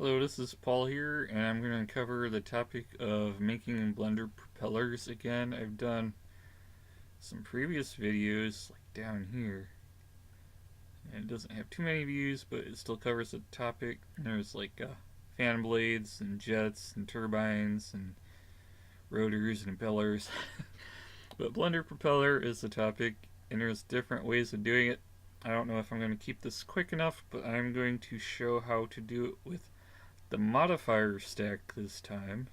Hello, this is Paul here, and I'm going to cover the topic of making Blender propellers again. I've done some previous videos, like down here, and it doesn't have too many views, but it still covers the topic. There's like fan blades, and jets, and turbines, and rotors, and impellers. But Blender propeller is the topic, and there's different ways of doing it. I don't know if I'm going to keep this quick enough, but I'm going to show how to do it with the modifier stack this time.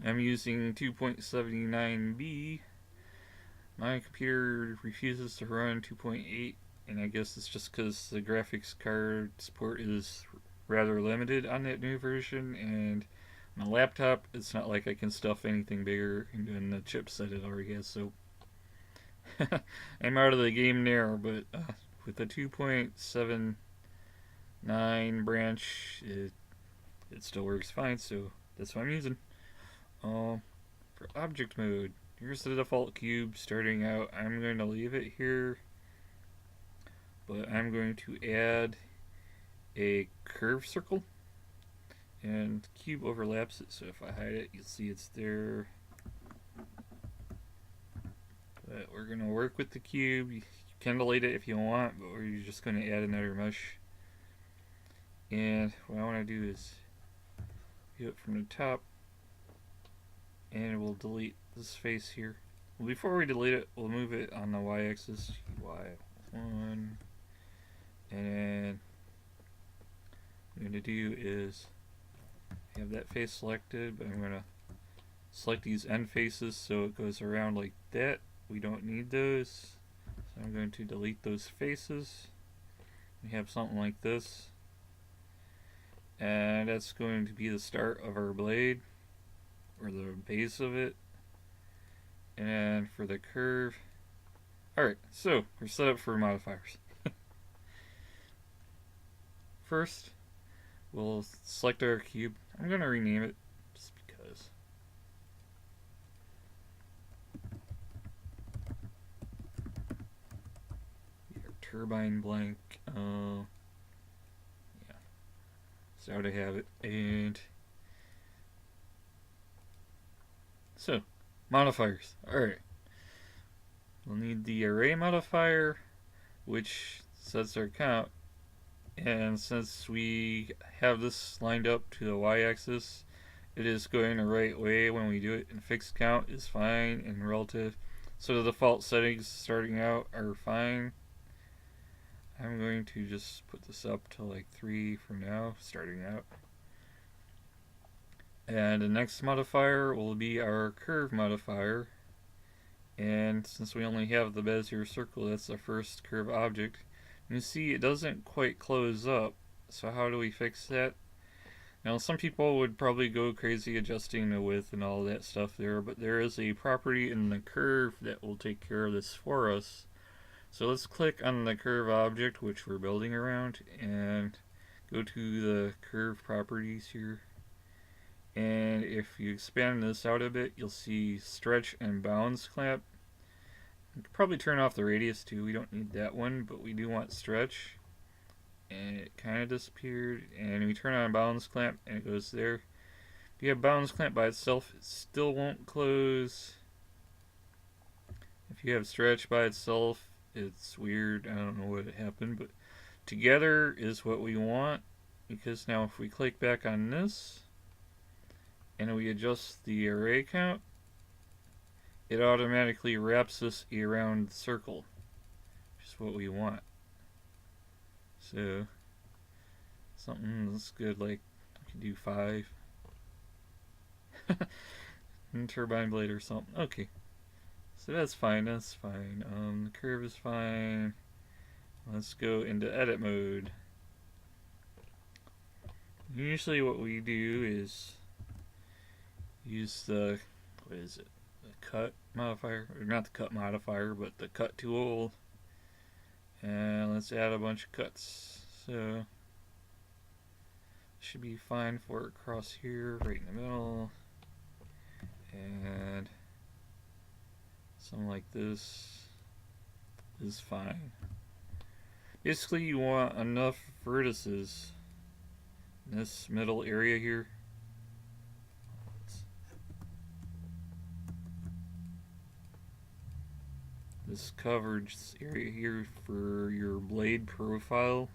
I'm using 2.79b. My computer refuses to run 2.8, and I guess it's just because the graphics card support is rather limited on that new version, and my laptop, it's not like I can stuff anything bigger in the chipset it already has, so I'm out of the game there, but with the 2.79 branch, it still works fine, so that's what I'm using. For object mode, here's the default cube starting out. I'm going to leave it here, but I'm going to add a curve circle, and the cube overlaps it, so if I hide it, you'll see it's there. But we're going to work with the cube. You can delete it if you want, but we're just going to add another mesh. And what I want to do is do it from the top, and we'll delete this face here. Well, before we delete it, we'll move it on the y-axis, y1, and then what I'm going to do is have that face selected, but I'm going to select these end faces so it goes around like that. We don't need those, so I'm going to delete those faces. We have something like this, and that's going to be the start of our blade, or the base of it. And for the curve, alright, so we're set up for modifiers. First, we'll select our cube. I'm going to rename it just because. Our turbine blank. Yeah, so how to have it. And so, modifiers. Alright. We'll need the array modifier, which sets our count. And since we have this lined up to the y-axis, it is going the right way when we do it, and fixed count is fine and relative. So the default settings starting out are fine. I'm going to just put this up to like 3 for now, starting out. And the next modifier will be our curve modifier. And since we only have the Bezier circle, that's the first curve object. You see it doesn't quite close up, so how do we fix that? Now some people would probably go crazy adjusting the width and all that stuff there, but there is a property in the curve that will take care of this for us. So let's click on the curve object which we're building around and go to the curve properties here. And if you expand this out a bit, you'll see stretch and bounds clamp. You could probably turn off the radius too, we don't need that one, but we do want stretch. And it kind of disappeared, and we turn on bounds clamp and it goes there. If you have bounds clamp by itself, it still won't close. If you have stretch by itself, it's weird, I don't know what happened, but together is what we want, because now if we click back on this and we adjust the array count, it automatically wraps us around the circle, which is what we want. So something that's good, like I could do 5 and turbine blade or something. Okay, so that's fine. The curve is fine. Let's go into edit mode. Usually what we do is use the, what is it, the cut modifier, or not the cut modifier, but the cut tool, and let's add a bunch of cuts. So should be fine for across here, right in the middle, and something like this is fine. Basically you want enough vertices this middle area here. This coverage area here for your blade profile.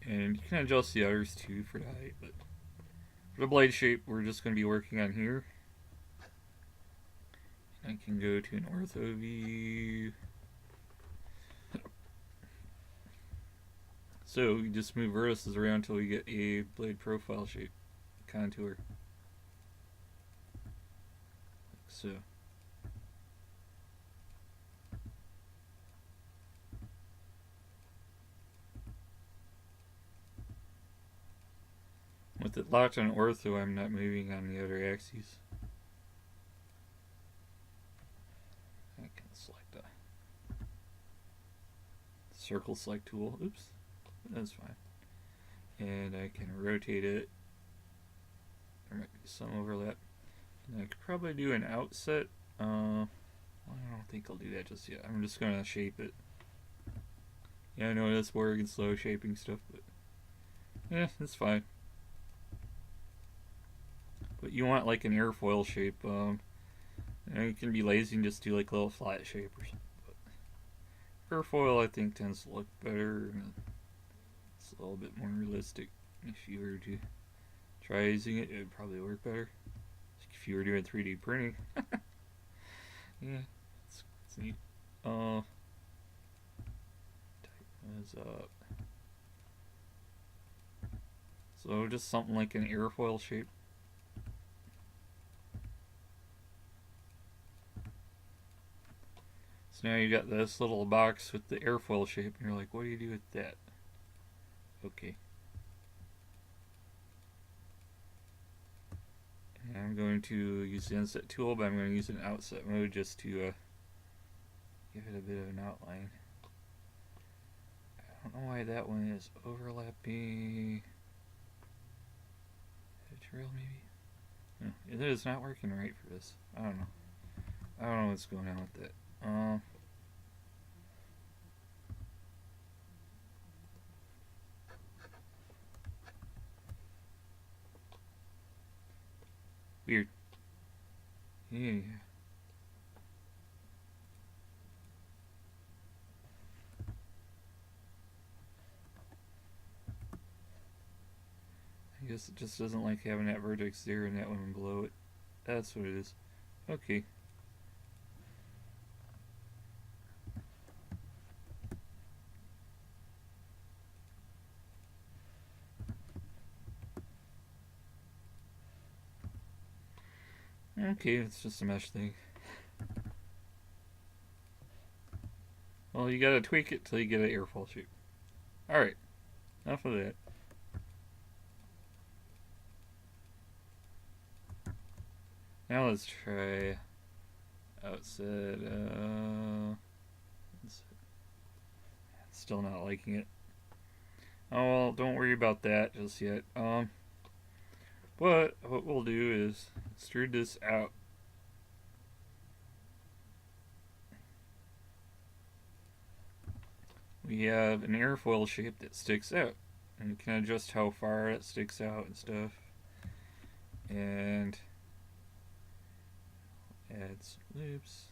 And you can adjust the others too for the height, but for the blade shape we're just going to be working on here. I can go to an ortho view. So we just move vertices around until we get a blade profile shape contour. Like so. With it locked on ortho, I'm not moving on the other axes. I can select a circle select tool. Oops, that's fine. And I can rotate it. There might be some overlap. And I could probably do an outset. I don't think I'll do that just yet. I'm just gonna shape it. Yeah, I know that's boring and slow shaping stuff, but yeah, it's fine. But you want like an airfoil shape. You can be lazy and just do like a little flat shape or something. But airfoil I think tends to look better. And it's a little bit more realistic. If you were to try using it, it would probably work better. If you were doing 3D printing. Yeah, it's neat. Tighten those up. So just something like an airfoil shape. So now you got this little box with the airfoil shape, and you're like, what do you do with that? Okay. And I'm going to use the inset tool, but I'm going to use an outset mode just to give it a bit of an outline. I don't know why that one is overlapping. Editorial maybe? No, it is not working right for this. I don't know. I don't know what's going on with that. Weird. Yeah. I guess it just doesn't like having that vertex there and that one below it. That's what it is. Okay. Okay, it's just a mesh thing. Well, you gotta tweak it till you get an airfoil shape. Alright, enough of that. Now let's try outset. Still not liking it. Oh well, don't worry about that just yet. But what we'll do is extrude this out. We have an airfoil shape that sticks out, and you can adjust how far it sticks out and stuff. And add some loops.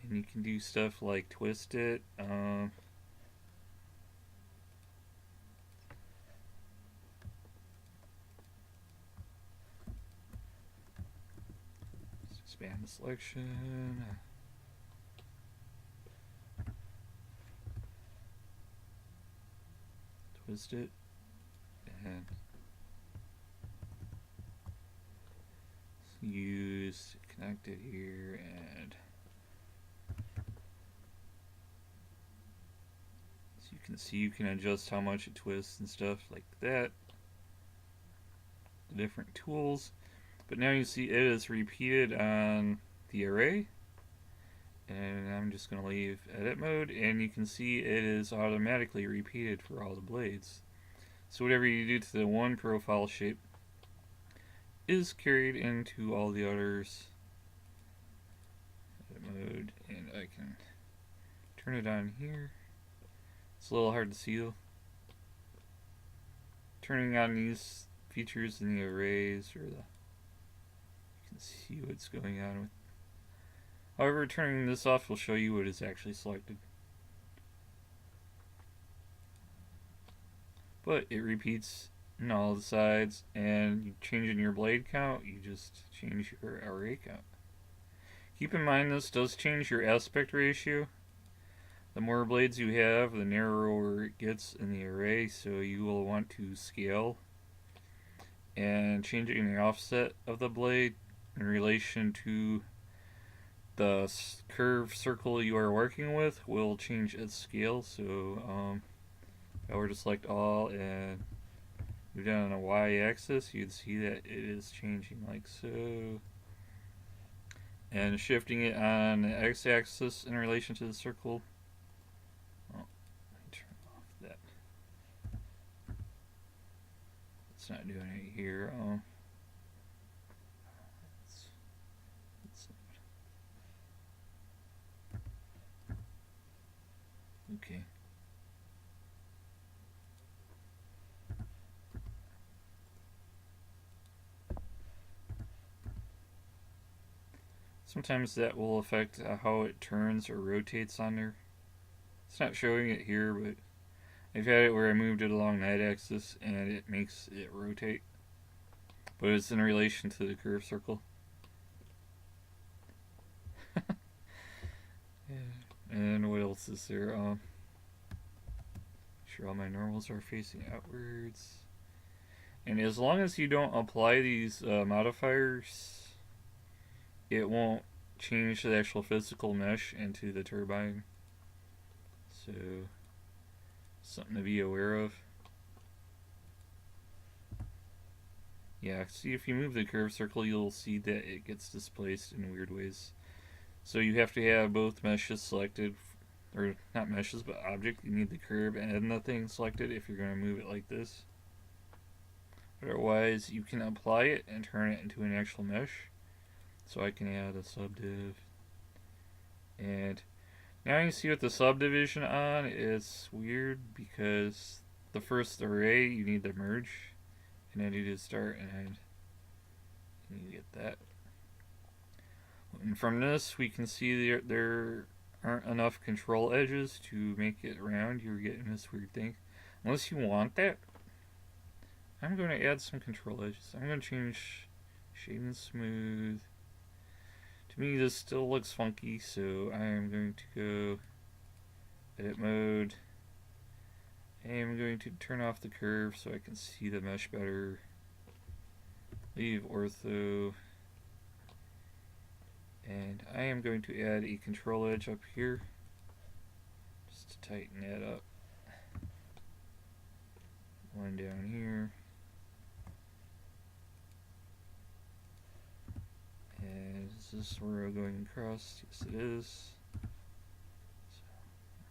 And you can do stuff like twist it. Expand the selection. Twist it. And use connect it here, and so you can see you can adjust how much it twists and stuff like that. The different tools. But now you see it is repeated on the array, and I'm just going to leave edit mode, and you can see it is automatically repeated for all the blades. So whatever you do to the one profile shape is carried into all the others. Edit mode, and I can turn it on here. It's a little hard to see though. Turning on these features in the arrays or the, you can see what's going on with. However, turning this off will show you what is actually selected. But it repeats in all the sides, and you changing your blade count, you just change your array count. Keep in mind this does change your aspect ratio. The more blades you have, the narrower it gets in the array, so you will want to scale and changing the offset of the blade in relation to the curve circle you are working with will change its scale. So if I were to select all and move down on a y-axis, you'd see that it is changing like so. And shifting it on the x-axis in relation to the circle. Oh, let me turn off that. It's not doing it here. Okay. Sometimes that will affect how it turns or rotates on there. It's not showing it here, but I've had it where I moved it along that axis and it makes it rotate. But it's in relation to the curve circle. And what else is there? Make sure all my normals are facing outwards. And as long as you don't apply these modifiers, it won't change the actual physical mesh into the turbine. So, something to be aware of. Yeah, see, if you move the curve circle, you'll see that it gets displaced in weird ways. So you have to have both meshes selected, or not meshes, but object. You need the curve and the thing selected if you're going to move it like this. Otherwise, you can apply it and turn it into an actual mesh. So I can add a subdiv. And now you see with the subdivision on, it's weird because the first array you need to merge, and then you just start and you need to get that. And from this, we can see there aren't enough control edges to make it round. You're getting this weird thing. Unless you want that, I'm going to add some control edges. I'm going to change shade and smooth. To me, this still looks funky, so I am going to go edit mode. I am going to turn off the curve so I can see the mesh better. Leave ortho. And I am going to add a control edge up here just to tighten that up. One down here. And is this where we're going across? Yes, it is. So,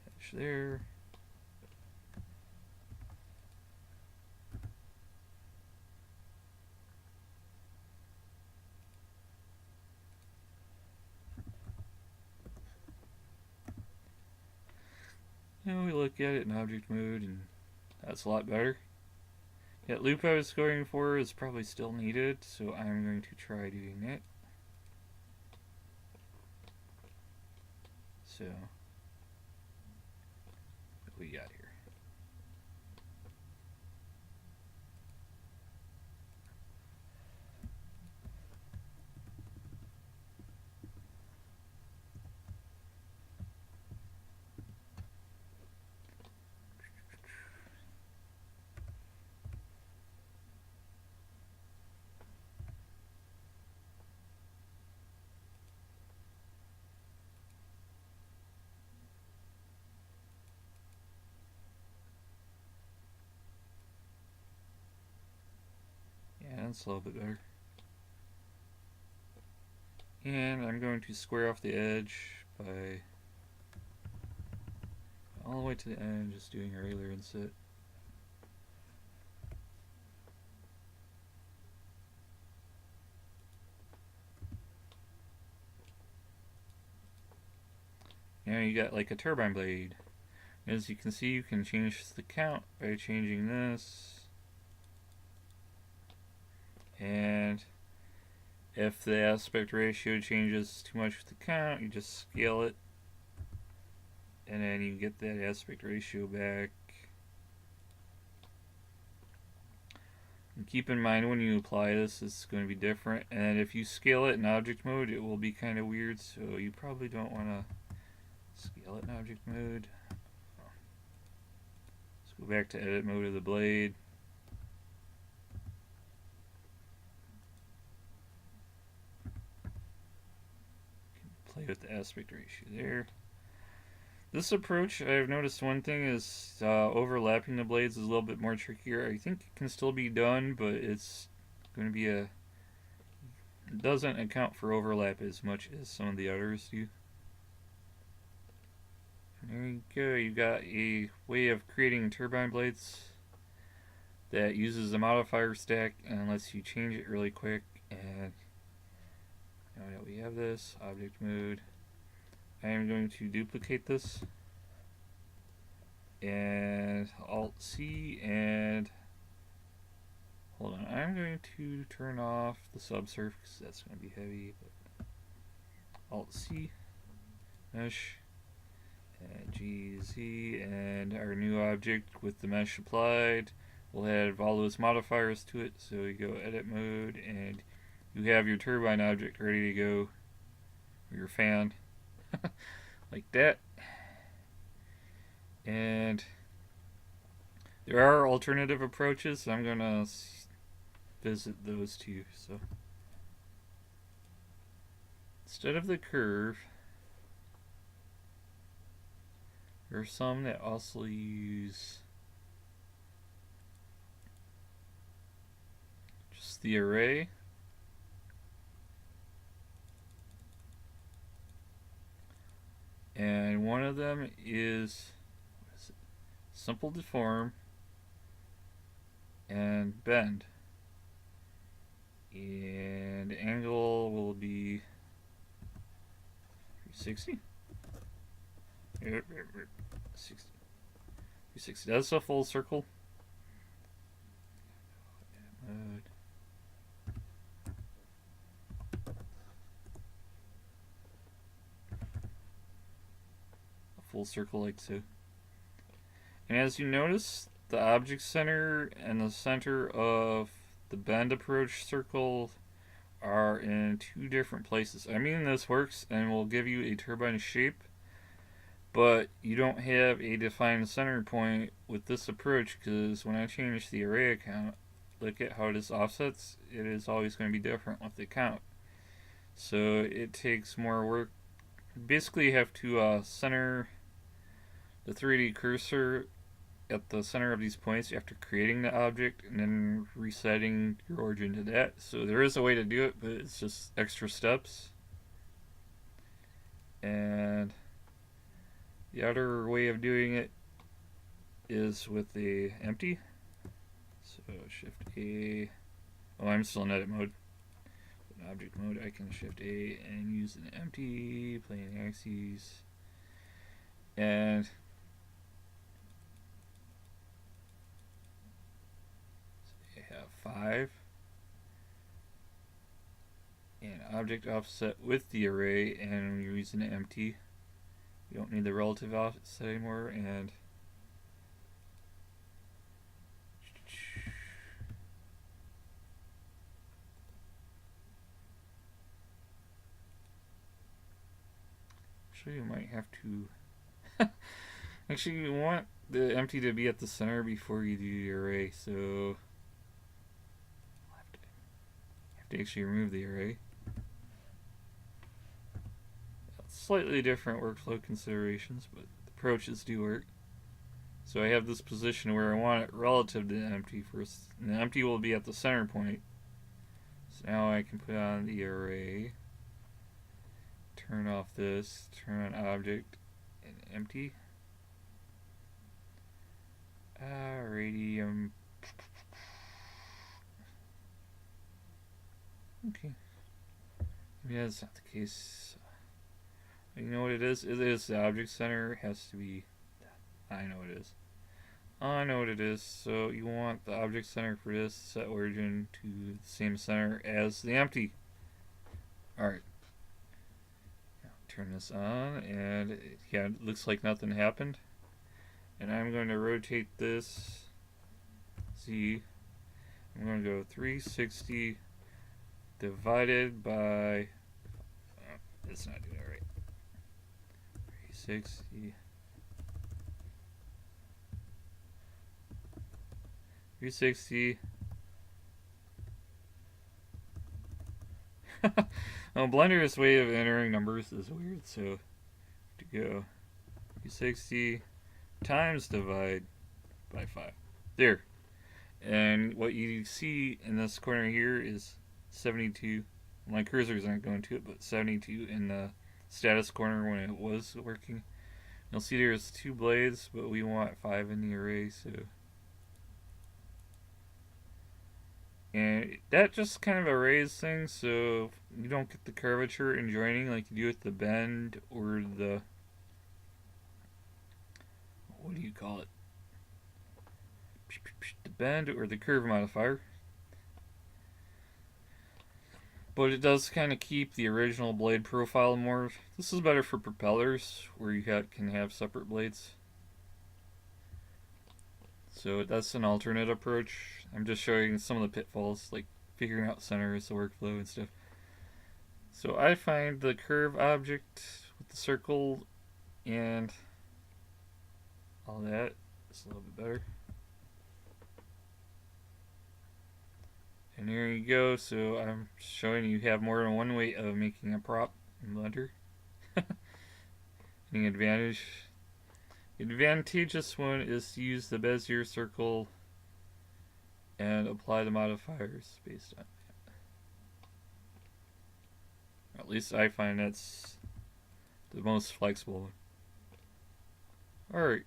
edge there. Now we look at it in object mode, and that's a lot better. That loop I was going for is probably still needed, so I'm going to try doing that. So, what we got here? That's a little bit better. And I'm going to square off the edge by all the way to the end, just doing a regular inset. Now you got like a turbine blade. As you can see, you can change the count by changing this. And if the aspect ratio changes too much with the count, you just scale it. And then you get that aspect ratio back. And keep in mind when you apply this, it's going to be different. And if you scale it in object mode, it will be kind of weird. So you probably don't want to scale it in object mode. Let's go back to edit mode of the blade. Play with the aspect ratio there. This approach, I've noticed one thing is overlapping the blades is a little bit more trickier. I think it can still be done, but it's going to be it doesn't account for overlap as much as some of the others do. There you go. You got a way of creating turbine blades that uses the modifier stack and lets you change it really quick. And now that we have this, object mode, I am going to duplicate this and Alt C and hold on, I'm going to turn off the subsurf because that's going to be heavy, but Alt C, mesh, and GZ, and our new object with the mesh applied. We'll add all those modifiers to it, so you go edit mode and you have your turbine object ready to go, or your fan. Like that. And there are alternative approaches, so I'm going to visit those too. So instead of the curve, there are some that also use just the array. And one of them is, what is it? Simple deform and bend. And angle will be 360. 360. That's a full circle. Mode. Full circle like so. And as you notice, the object center and the center of the bend approach circle are in two different places. I mean, this works and will give you a turbine shape, but you don't have a defined center point with this approach, because when I change the array account, look at how this offsets. It is always going to be different with the count. So it takes more work. Basically, you have to center the 3D cursor at the center of these points after creating the object and then resetting your origin to that. So there is a way to do it, but it's just extra steps. And the other way of doing it is with the empty. So Shift A. Oh, I'm still in edit mode. In object mode, I can Shift A and use an empty, plane axes, and so I have 5. And object offset with the array, and we're using an empty. We don't need the relative offset anymore, and actually you might have to actually you want the empty to be at the center before you do the array, so you have to actually remove the array. Slightly different workflow considerations, but the approaches do work. So I have this position where I want it relative to the empty first, and the empty will be at the center point. So now I can put on the array, turn off this, turn on object, and empty. Radium. Okay. Maybe that's not the case. You know what it is? It is the object center. It has to be. I know what it is. I know what it is. So you want the object center for this, set origin to the same center as the empty. Alright. Turn this on, and it looks like nothing happened. And I'm going to rotate this Z. I'm going to go 360 divided by. It's not doing it right. 360. 360. Well, Blender's way of entering numbers is weird, so to go 360 times divide by 5. There. And what you see in this corner here is 72. My cursors aren't going to it, but 72 in the status corner when it was working. You'll see there's 2 blades, but we want 5 in the array, so. And that just kind of arrays things, so you don't get the curvature and joining like you do with the bend or the, what do you call it? The bend or the curve modifier. But it does kind of keep the original blade profile more. This is better for propellers where you can have separate blades. So that's an alternate approach. I'm just showing some of the pitfalls, like figuring out centers, the workflow, and stuff. So I find the curve object with the circle and all that is a little bit better. And here you go. So I'm showing you have more than one way of making a prop in Blender. Any advantage? The advantageous one is to use the Bezier circle and apply the modifiers based on that. At least I find that's the most flexible one. Alright.